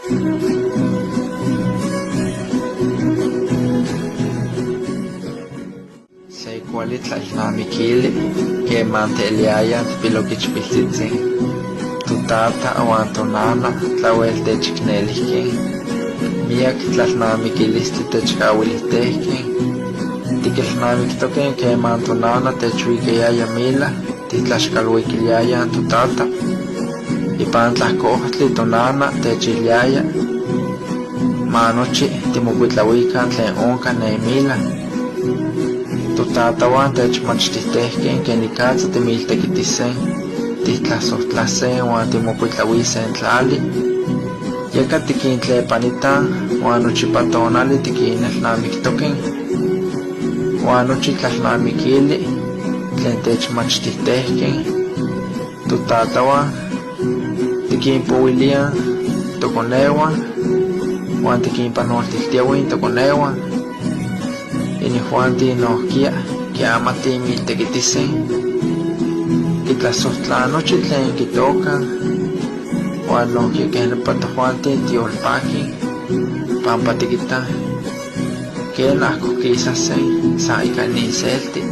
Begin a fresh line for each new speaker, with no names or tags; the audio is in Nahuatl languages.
Se kuali tlalnamikili keman teeliaya pilokichpiltzitzi tutata uan tonana tlauel techiknelihkin miak tlalnamikilistli techkauilihtekkin tikilnamiktoken keman tonana techuikayaya mila titlaxkalwikiliaya tutata ipan tlahkohtli tonana techiliaya manochi timokuitlawikan tlen onka nemila tutatawan techmachtihtekkin kenikatza timiltekitisen titlasohtlasen uan timokuitlawisen tlali yeka tikintlepanitan uan nochipa tonali tikinelnamiktoken uan nochi tlalnamikili tlen techmachtihtekkin tutatawan tikinpouilian tokonewan uan tikinpanoltiltiawin tokonewan inijuantin nohkia kiamati miltekitisen kitlasohtla nochi tlen kitokan uan nohkia kenepa tojuantin tiolpakin pampa tikita ken ahko kisasen sa ika nin selti.